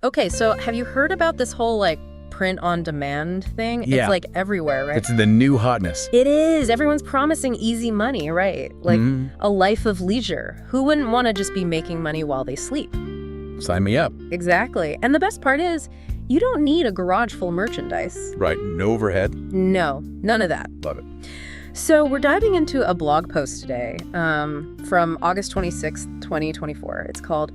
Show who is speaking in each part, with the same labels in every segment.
Speaker 1: Okay, so have you heard about this whole like print on demand thing?
Speaker 2: Yeah.
Speaker 1: It's like everywhere, right?
Speaker 2: It's the new hotness.
Speaker 1: It is. Everyone's promising easy money, right? Like a life of leisure. Who wouldn't want to just be making money while they sleep?
Speaker 2: Sign me up.
Speaker 1: Exactly. And the best part is, you don't need a garage full of merchandise.
Speaker 2: Right. No overhead.
Speaker 1: No, none of that.
Speaker 2: Love it.
Speaker 1: So we're diving into a blog post today from August 26th, 2024. It's called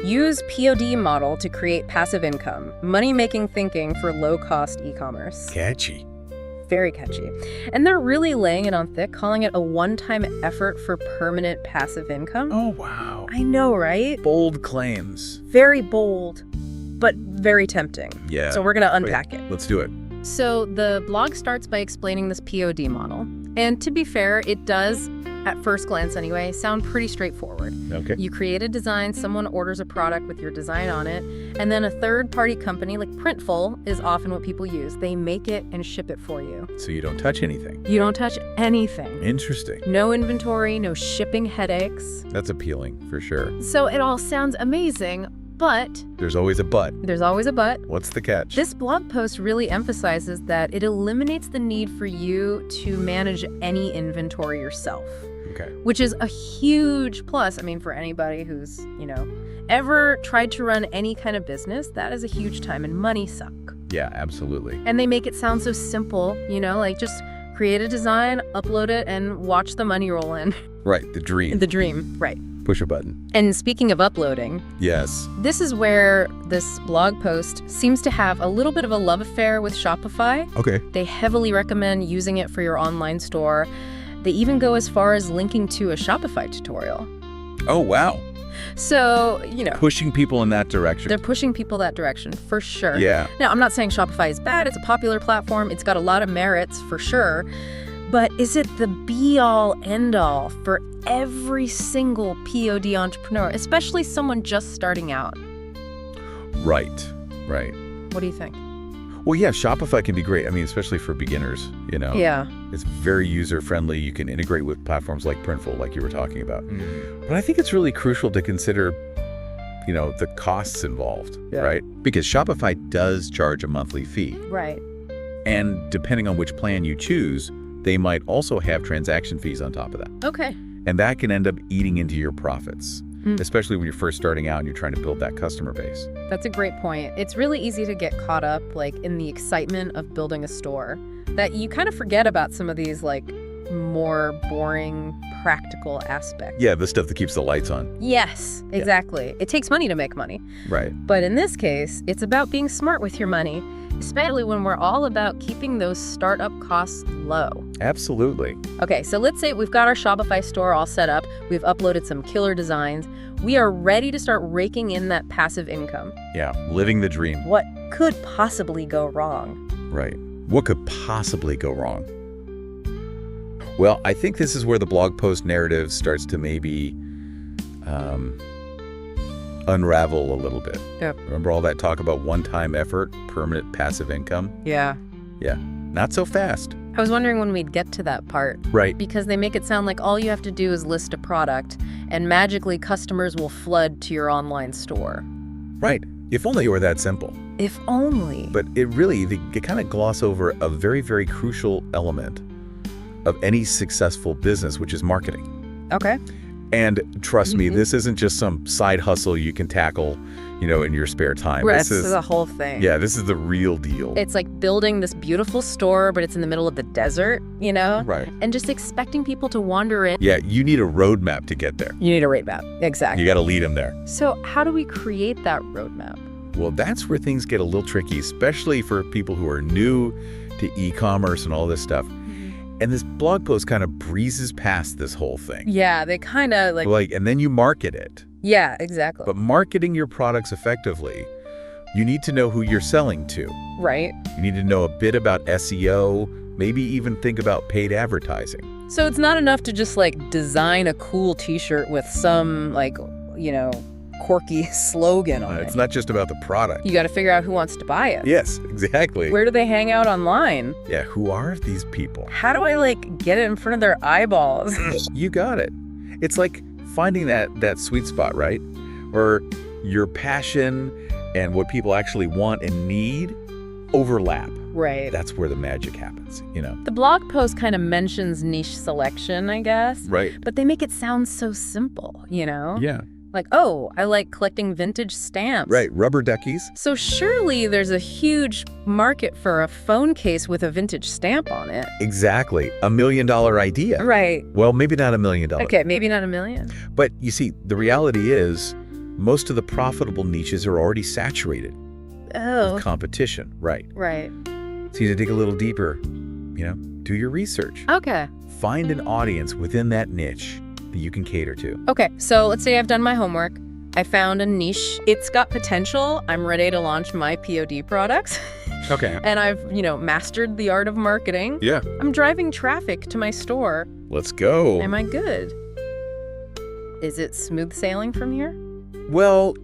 Speaker 1: Use POD Model to Create Passive Income, Money-Making Thinking for Low-Cost E-Commerce.
Speaker 2: Catchy.
Speaker 1: Very catchy. And they're really laying it on thick, calling it a one-time effort for permanent passive income.
Speaker 2: Oh, wow.
Speaker 1: I know, right?
Speaker 2: Bold claims.
Speaker 1: Very bold, but very tempting.
Speaker 2: Yeah.
Speaker 1: So we're going to unpack it.
Speaker 2: Let's do it.
Speaker 1: So the blog starts by explaining this POD model. And to be fair, it does, at first glance anyway, sound pretty straightforward.
Speaker 2: Okay.
Speaker 1: You create a design, someone orders a product with your design on it, and then a third-party company like Printful is often what people use. They make it and ship it for you.
Speaker 2: So you don't touch anything.
Speaker 1: You don't touch anything.
Speaker 2: Interesting.
Speaker 1: No inventory, no shipping headaches.
Speaker 2: That's appealing for sure.
Speaker 1: So it all sounds amazing, but
Speaker 2: There's always a but.
Speaker 1: there's always a but.
Speaker 2: What's the catch?
Speaker 1: This blog post really emphasizes that it eliminates the need for you to manage any inventory yourself,
Speaker 2: Okay.
Speaker 1: which is a huge plus. I mean, for anybody who's, ever tried to run any kind of business, that is a huge time and money suck.
Speaker 2: Yeah, absolutely.
Speaker 1: And they make it sound so simple, like just create a design, upload it, and watch the money roll in.
Speaker 2: Right. The dream.
Speaker 1: The dream, right.
Speaker 2: Push a button.
Speaker 1: And speaking of uploading,
Speaker 2: Yes.
Speaker 1: this is where this blog post seems to have a little bit of a love affair with Shopify.
Speaker 2: Okay.
Speaker 1: They heavily recommend using it for your online store. They even go as far as linking to a Shopify tutorial.
Speaker 2: Oh, wow.
Speaker 1: So,
Speaker 2: Pushing people in that direction.
Speaker 1: they're pushing people that direction for sure.
Speaker 2: Yeah.
Speaker 1: Now, I'm not saying Shopify is bad. It's a popular platform. It's got a lot of merits for sure. But is it the be-all, end-all for every single POD entrepreneur, especially someone just starting out?
Speaker 2: Right. Right.
Speaker 1: What do you think?
Speaker 2: Well, yeah, Shopify can be great. I mean, especially for beginners,
Speaker 1: Yeah.
Speaker 2: It's very user-friendly. You can integrate with platforms like Printful, like you were talking about. But I think it's really crucial to consider, the costs involved, right? Because Shopify does charge a monthly fee.
Speaker 1: Right.
Speaker 2: And depending on which plan you choose, they might also have transaction fees on top of that.
Speaker 1: Okay.
Speaker 2: And that can end up eating into your profits, especially when you're first starting out and you're trying to build that customer base.
Speaker 1: That's a great point. It's really easy to get caught up in the excitement of building a store that you kind of forget about some of these more boring practical aspects.
Speaker 2: Yeah, the stuff that keeps the lights on.
Speaker 1: Yes, exactly. It takes money to make money.
Speaker 2: Right.
Speaker 1: But in this case, it's about being smart with your money, especially when we're all about keeping those startup costs low.
Speaker 2: Absolutely.
Speaker 1: Okay, so let's say we've got our Shopify store all set up. We've uploaded some killer designs. We are ready to start raking in that passive income.
Speaker 2: Yeah, living the dream.
Speaker 1: What could possibly go wrong?
Speaker 2: Right. What could possibly go wrong? Well, I think this is where the blog post narrative starts to maybe unravel a little bit.
Speaker 1: Yep.
Speaker 2: Remember all that talk about one-time effort, permanent passive income?
Speaker 1: Yeah.
Speaker 2: Yeah, not so fast.
Speaker 1: I was wondering when we'd get to that part.
Speaker 2: Right.
Speaker 1: Because they make it sound like all you have to do is list a product and magically customers will flood to your online store.
Speaker 2: Right. If only it were that simple.
Speaker 1: If only.
Speaker 2: But they kind of gloss over a very, very crucial element of any successful business, which is marketing.
Speaker 1: Okay.
Speaker 2: And trust me, this isn't just some side hustle you can tackle, in your spare time.
Speaker 1: Right, this is the whole thing.
Speaker 2: Yeah, this is the real deal.
Speaker 1: It's like building this beautiful store, but it's in the middle of the desert,
Speaker 2: Right.
Speaker 1: And just expecting people to wander in.
Speaker 2: Yeah, you need a roadmap to get there.
Speaker 1: You need a roadmap. Exactly.
Speaker 2: You got to lead them there.
Speaker 1: So how do we create that roadmap?
Speaker 2: Well, that's where things get a little tricky, especially for people who are new to e-commerce and all this stuff. And this blog post kind of breezes past this whole thing.
Speaker 1: Yeah, they kind of
Speaker 2: and then you market it.
Speaker 1: Yeah, exactly.
Speaker 2: But marketing your products effectively, you need to know who you're selling to.
Speaker 1: Right.
Speaker 2: You need to know a bit about SEO, maybe even think about paid advertising.
Speaker 1: So it's not enough to just design a cool t-shirt with some quirky slogan on it.
Speaker 2: It's not just about the product.
Speaker 1: You got to figure out who wants to buy it.
Speaker 2: Yes, exactly.
Speaker 1: Where do they hang out online?
Speaker 2: Yeah, who are these people?
Speaker 1: How do I get it in front of their eyeballs?
Speaker 2: You got it. It's like finding that sweet spot, right? Where your passion and what people actually want and need overlap.
Speaker 1: Right.
Speaker 2: That's where the magic happens, you know?
Speaker 1: The blog post kind of mentions niche selection, I guess.
Speaker 2: Right.
Speaker 1: But they make it sound so simple, you know?
Speaker 2: Yeah.
Speaker 1: Like, oh, I like collecting vintage stamps.
Speaker 2: Right. Rubber duckies.
Speaker 1: So surely there's a huge market for a phone case with a vintage stamp on it.
Speaker 2: Exactly. $1 million idea.
Speaker 1: Right.
Speaker 2: Well, maybe not $1 million.
Speaker 1: Okay, maybe not $1 million.
Speaker 2: But you see, the reality is most of the profitable niches are already saturated
Speaker 1: Oh.
Speaker 2: with competition. Right.
Speaker 1: Right.
Speaker 2: So you need to dig a little deeper, you know, do your research.
Speaker 1: Okay.
Speaker 2: Find an audience within that niche that you can cater to.
Speaker 1: Okay, so let's say I've done my homework. I found a niche. It's got potential. I'm ready to launch my POD products.
Speaker 2: Okay.
Speaker 1: And I've, mastered the art of marketing.
Speaker 2: Yeah.
Speaker 1: I'm driving traffic to my store.
Speaker 2: Let's go.
Speaker 1: Am I good? Is it smooth sailing from here?
Speaker 2: Well,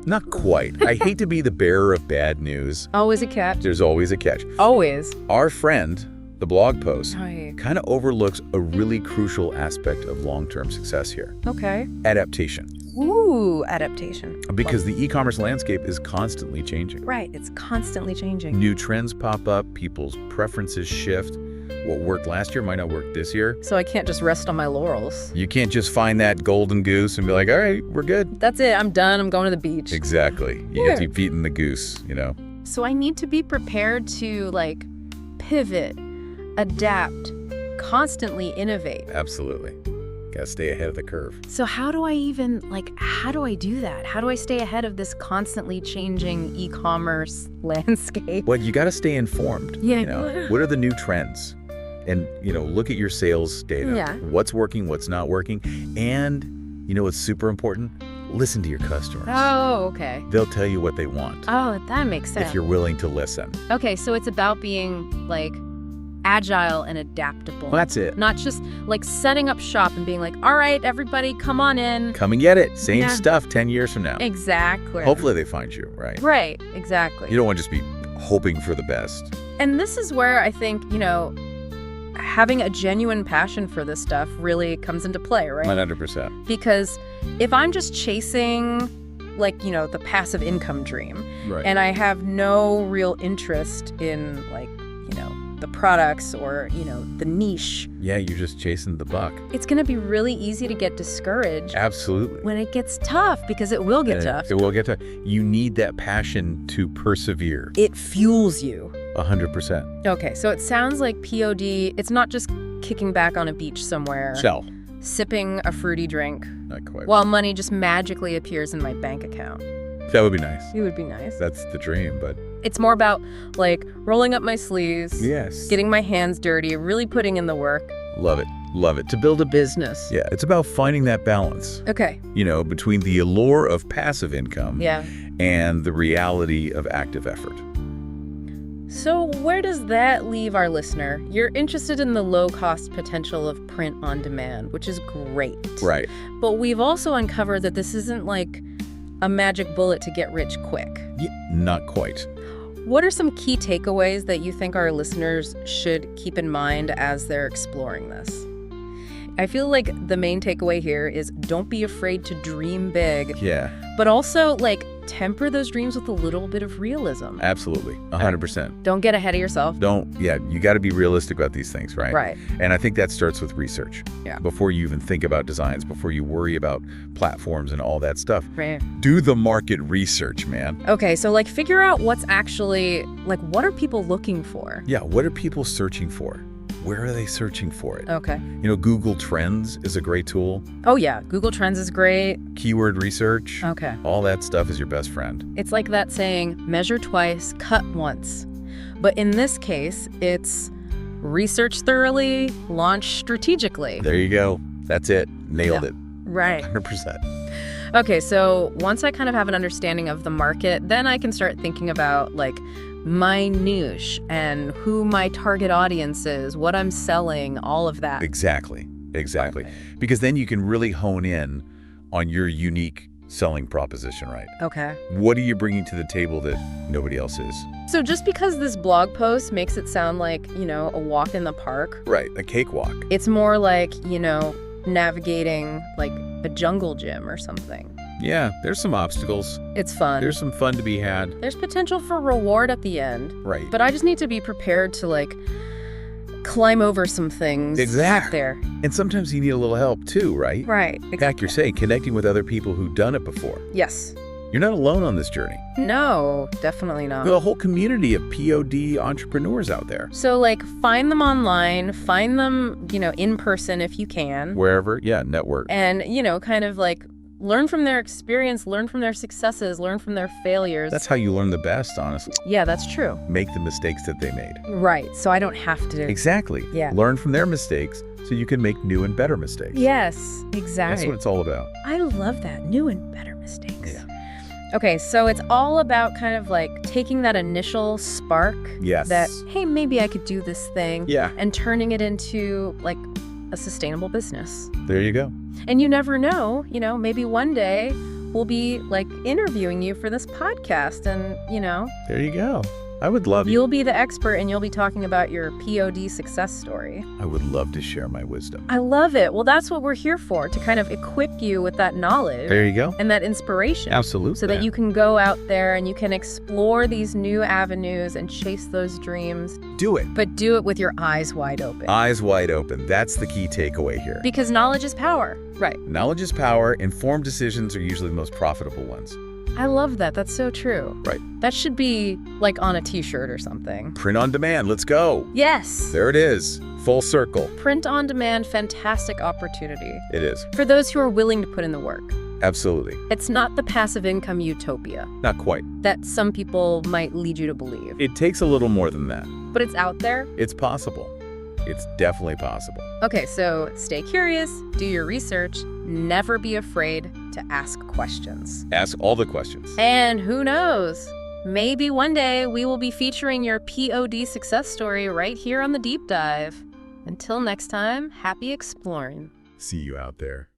Speaker 2: not quite. I hate to be the bearer of bad news.
Speaker 1: Always a catch.
Speaker 2: There's always a catch.
Speaker 1: Always.
Speaker 2: Our friend, the blog post,
Speaker 1: Right.
Speaker 2: kind of overlooks a really crucial aspect of long-term success here.
Speaker 1: Okay.
Speaker 2: Adaptation.
Speaker 1: Ooh, adaptation.
Speaker 2: Because the e-commerce landscape is constantly changing.
Speaker 1: Right, it's constantly changing.
Speaker 2: New trends pop up, people's preferences shift. What worked last year might not work this year.
Speaker 1: So I can't just rest on my laurels.
Speaker 2: You can't just find that golden goose and be like, all right, we're good.
Speaker 1: That's it, I'm done, I'm going to the beach.
Speaker 2: Exactly. You get to keep eating the goose, you know?
Speaker 1: So I need to be prepared to, pivot, adapt, constantly innovate.
Speaker 2: Absolutely. Gotta stay ahead of the curve.
Speaker 1: So how do I how do I do that? How do I stay ahead of this constantly changing e-commerce landscape?
Speaker 2: Well, you gotta stay informed.
Speaker 1: Yeah.
Speaker 2: You know? What are the new trends? And, look at your sales data.
Speaker 1: Yeah.
Speaker 2: What's working, what's not working. And, what's super important? Listen to your customers.
Speaker 1: Oh, okay.
Speaker 2: They'll tell you what they want
Speaker 1: Oh, that makes sense.
Speaker 2: if you're willing to listen.
Speaker 1: Okay, so it's about being, agile and adaptable.
Speaker 2: Well, that's it.
Speaker 1: Not just, setting up shop and being like, all right, everybody, come on in.
Speaker 2: Come and get it. Same
Speaker 1: Yeah.
Speaker 2: stuff 10 years from now.
Speaker 1: Exactly.
Speaker 2: Hopefully they find you, right?
Speaker 1: Right, exactly.
Speaker 2: You don't want to just be hoping for the best.
Speaker 1: And this is where I think, having a genuine passion for this stuff really comes into play, right?
Speaker 2: 100%.
Speaker 1: Because if I'm just chasing, the passive income dream,
Speaker 2: Right.
Speaker 1: and I have no real interest in, the products or, the niche,
Speaker 2: Yeah, you're just chasing the buck.
Speaker 1: it's going to be really easy to get discouraged
Speaker 2: Absolutely.
Speaker 1: when it gets tough, because it will get tough.
Speaker 2: It will get tough. You need that passion to persevere.
Speaker 1: It fuels you.
Speaker 2: 100%.
Speaker 1: Okay, so it sounds like POD, it's not just kicking back on a beach somewhere,
Speaker 2: Shell.
Speaker 1: sipping a fruity drink,
Speaker 2: Not quite.
Speaker 1: while money just magically appears in my bank account.
Speaker 2: That would be nice.
Speaker 1: It would be nice.
Speaker 2: That's the dream, but...
Speaker 1: It's more about, rolling up my sleeves,
Speaker 2: Yes.
Speaker 1: getting my hands dirty, really putting in the work.
Speaker 2: Love it. Love it. To build a business. Yeah, it's about finding that balance,
Speaker 1: Okay.
Speaker 2: between the allure of passive income
Speaker 1: Yeah.
Speaker 2: and the reality of active effort.
Speaker 1: So where does that leave our listener? You're interested in the low-cost potential of print on demand, which is great.
Speaker 2: Right.
Speaker 1: But we've also uncovered that this isn't a magic bullet to get rich quick.
Speaker 2: Yeah, not quite.
Speaker 1: What are some key takeaways that you think our listeners should keep in mind as they're exploring this? I feel like the main takeaway here is don't be afraid to dream big,
Speaker 2: Yeah,
Speaker 1: but also, temper those dreams with a little bit of realism.
Speaker 2: absolutely. 100%.
Speaker 1: Don't get ahead of yourself.
Speaker 2: You got to be realistic about these things, right?
Speaker 1: Right.
Speaker 2: And I think that starts with research.
Speaker 1: Yeah.
Speaker 2: Before you even think about designs, before you worry about platforms and all that stuff,
Speaker 1: Right.
Speaker 2: do the market research, man.
Speaker 1: Okay, so, figure out what's actually, what are people looking for?
Speaker 2: Yeah, what are people searching for? Where are they searching for it?
Speaker 1: Okay.
Speaker 2: Google Trends is a great tool.
Speaker 1: Oh, yeah. Google Trends is great.
Speaker 2: Keyword research.
Speaker 1: Okay.
Speaker 2: All that stuff is your best friend.
Speaker 1: It's like that saying, measure twice, cut once. But in this case, it's research thoroughly, launch strategically.
Speaker 2: There you go. That's it. Nailed it.
Speaker 1: Right.
Speaker 2: 100%.
Speaker 1: Okay, so once I kind of have an understanding of the market, then I can start thinking about, my niche and who my target audience is, what I'm selling, all of that.
Speaker 2: Exactly.
Speaker 1: Okay.
Speaker 2: Because then you can really hone in on your unique selling proposition, right?
Speaker 1: Okay.
Speaker 2: What are you bringing to the table that nobody else is?
Speaker 1: So just because this blog post makes it sound like, a walk in the park,
Speaker 2: Right, a cakewalk.
Speaker 1: it's more like, navigating, a jungle gym or something.
Speaker 2: Yeah, there's some obstacles.
Speaker 1: It's fun.
Speaker 2: There's some fun to be had.
Speaker 1: There's potential for reward at the end.
Speaker 2: Right.
Speaker 1: But I just need to be prepared to, like, climb over some things.
Speaker 2: Exactly.
Speaker 1: There.
Speaker 2: And sometimes you need a little help too, right?
Speaker 1: Right.
Speaker 2: Like you're saying, connecting with other people who've done it before.
Speaker 1: Yes.
Speaker 2: You're not alone on this journey.
Speaker 1: No, definitely not.
Speaker 2: There's a whole community of POD entrepreneurs out there.
Speaker 1: So, like, find them online, find them, in person if you can.
Speaker 2: Wherever, yeah, network.
Speaker 1: And, kind of, like, learn from their experience, learn from their successes, learn from their failures.
Speaker 2: That's how you learn the best, honestly.
Speaker 1: Yeah, that's true.
Speaker 2: Make the mistakes that they made.
Speaker 1: Right, so I don't have to.
Speaker 2: Exactly.
Speaker 1: Yeah.
Speaker 2: Learn from their mistakes so you can make new and better mistakes.
Speaker 1: Yes, exactly.
Speaker 2: That's what it's all about.
Speaker 1: I love that. New and better mistakes.
Speaker 2: Yeah.
Speaker 1: Okay, so it's all about kind of like taking that initial spark
Speaker 2: Yes.
Speaker 1: that, hey, maybe I could do this thing.
Speaker 2: Yeah.
Speaker 1: And turning it into like a sustainable business.
Speaker 2: There you go.
Speaker 1: And you never know, maybe one day we'll be like interviewing you for this podcast and,
Speaker 2: There you go. I would love you.
Speaker 1: You'll be the expert and you'll be talking about your POD success story.
Speaker 2: I would love to share my wisdom.
Speaker 1: I love it. Well, that's what we're here for, to kind of equip you with that knowledge.
Speaker 2: There you go.
Speaker 1: And that inspiration.
Speaker 2: Absolutely.
Speaker 1: So that you can go out there and you can explore these new avenues and chase those dreams.
Speaker 2: do it.
Speaker 1: But do it with your eyes wide open.
Speaker 2: Eyes wide open. That's the key takeaway here.
Speaker 1: Because knowledge is power. Right.
Speaker 2: Knowledge is power. Informed decisions are usually the most profitable ones.
Speaker 1: I love that. That's so true.
Speaker 2: Right.
Speaker 1: That should be like on a t-shirt or something.
Speaker 2: Print on demand. Let's go.
Speaker 1: Yes.
Speaker 2: There it is. Full circle.
Speaker 1: Print on demand, fantastic opportunity.
Speaker 2: It is.
Speaker 1: For those who are willing to put in the work.
Speaker 2: Absolutely.
Speaker 1: It's not the passive income utopia
Speaker 2: Not quite.
Speaker 1: that some people might lead you to believe.
Speaker 2: It takes a little more than that.
Speaker 1: But it's out there.
Speaker 2: It's possible. It's definitely possible.
Speaker 1: Okay, so stay curious, do your research, never be afraid to ask questions.
Speaker 2: Ask all the questions.
Speaker 1: And who knows? Maybe one day we will be featuring your POD success story right here on the Deep Dive. Until next time, happy exploring.
Speaker 2: See you out there.